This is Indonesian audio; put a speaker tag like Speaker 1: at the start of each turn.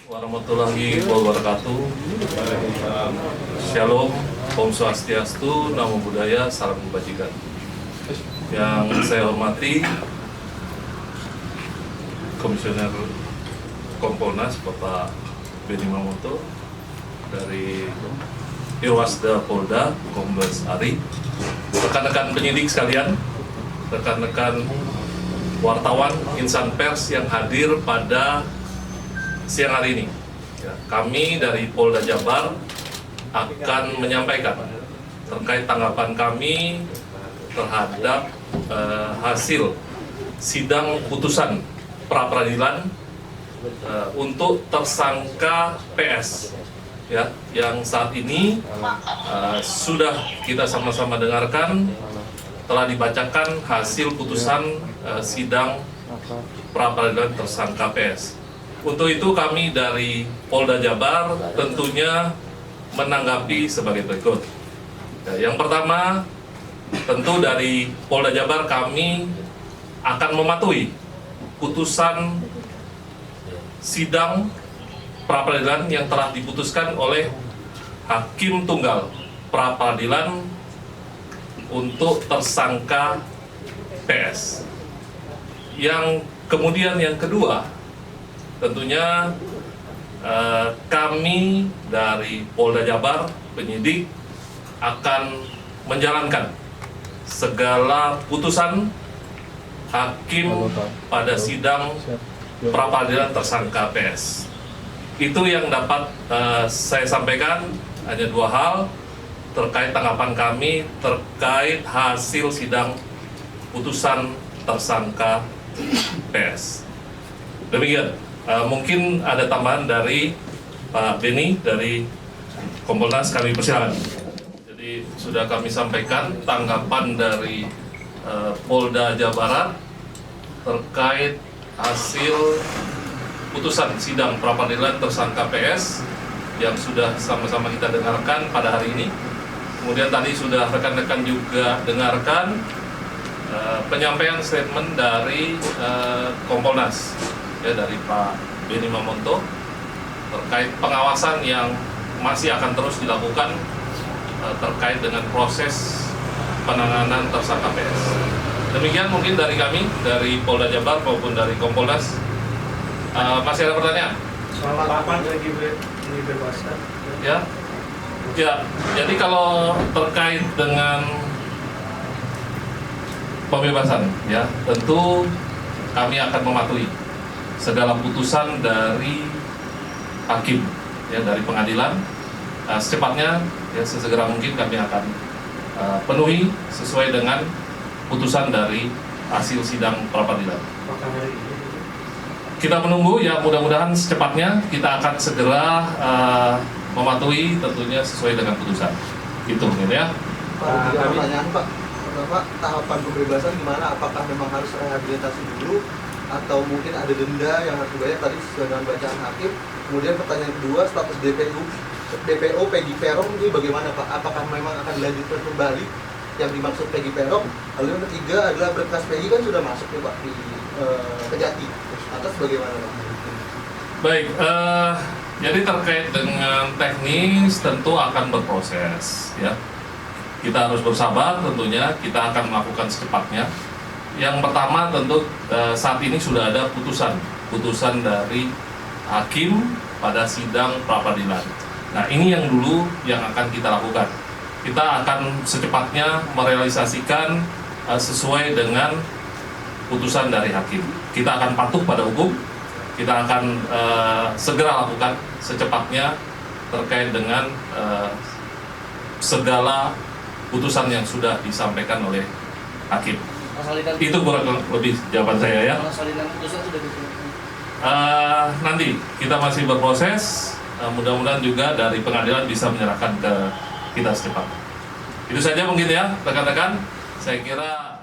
Speaker 1: warahmatullahi wabarakatuh. Shalom, Om Swastiastu, Namo Buddhaya, Salam Kebajikan. Yang saya hormati Komisioner Kompolnas Bapak Benny Mamoto, dari Irwasda Polda Kombes Ari, rekan-rekan penyidik sekalian, rekan-rekan wartawan, insan pers yang hadir pada siang hari ini. Kami dari Polda Jabar akan menyampaikan terkait tanggapan kami terhadap hasil sidang putusan pra-peradilan untuk tersangka PS, yang saat ini sudah kita sama-sama dengarkan, telah dibacakan hasil putusan sidang pra-peradilan tersangka PS. Untuk itu kami dari Polda Jabar tentunya menanggapi sebagai berikut. Yang pertama, tentu dari Polda Jabar kami akan mematuhi putusan sidang pra-peradilan yang telah diputuskan oleh Hakim Tunggal pra-peradilan untuk tersangka PS. Yang kemudian yang kedua, tentunya kami dari Polda Jabar, penyidik, akan menjalankan segala putusan hakim pada sidang pra-peradilan tersangka PS. Itu yang dapat saya sampaikan, hanya dua hal terkait tanggapan kami terkait hasil sidang putusan tersangka PS. Demikian. Mungkin ada tambahan dari Pak Benny dari Kompolnas, kami persilakan. Jadi sudah kami sampaikan tanggapan dari Polda Jawa Barat terkait hasil putusan sidang pra-peradilan tersangka PS yang sudah sama-sama kita dengarkan pada hari ini. Kemudian tadi sudah rekan-rekan juga dengarkan penyampaian statement dari Kompolnas, dari Pak Benny Mamoto terkait pengawasan yang masih akan terus dilakukan terkait dengan proses penanganan tersangka PS. Demikian mungkin dari kami, dari Polda Jabar maupun dari Kompolnas. Masih ada pertanyaan?
Speaker 2: Soal kapan dibebaskan?
Speaker 1: Ya, jadi kalau terkait dengan pembebasan, tentu kami akan mematuhi segala putusan dari hakim, dari pengadilan. Secepatnya, sesegera mungkin kami akan penuhi sesuai dengan putusan dari hasil sidang pra-peradilan. Kita menunggu, mudah-mudahan secepatnya kita akan segera mematuhi tentunya sesuai dengan putusan. Itu mungkin ya.
Speaker 2: Pak, pertanyaan Pak, tahapan pembebasan gimana? Apakah memang harus rehabilitasi dulu, atau mungkin ada denda yang harus dibayar tadi sesuai dengan bacaan hakim? Kemudian pertanyaan kedua, status DPO Peggy Peron ini bagaimana Pak? Apakah memang akan dilanjutkan kembali yang dimaksud Peggy Peron? Lalu yang ketiga adalah berkas Peggy kan sudah masuk nih Pak di Kejati, atas bagaimana Pak?
Speaker 1: Baik, jadi terkait dengan teknis tentu akan berproses, Kita harus bersabar, tentunya kita akan melakukan secepatnya. Yang pertama tentu saat ini sudah ada putusan dari hakim pada sidang pra-peradilan. Nah, ini yang dulu yang akan kita lakukan. Kita akan secepatnya merealisasikan sesuai dengan putusan dari hakim. Kita akan patuh pada hukum. Kita akan segera lakukan secepatnya terkait dengan segala putusan yang sudah disampaikan oleh hakim. Itu kurang lebih jawaban saya ya. Nanti kita masih berproses, mudah-mudahan juga dari pengadilan bisa menyerahkan ke kita secepatnya. Itu saja mungkin ya rekan-rekan, saya kira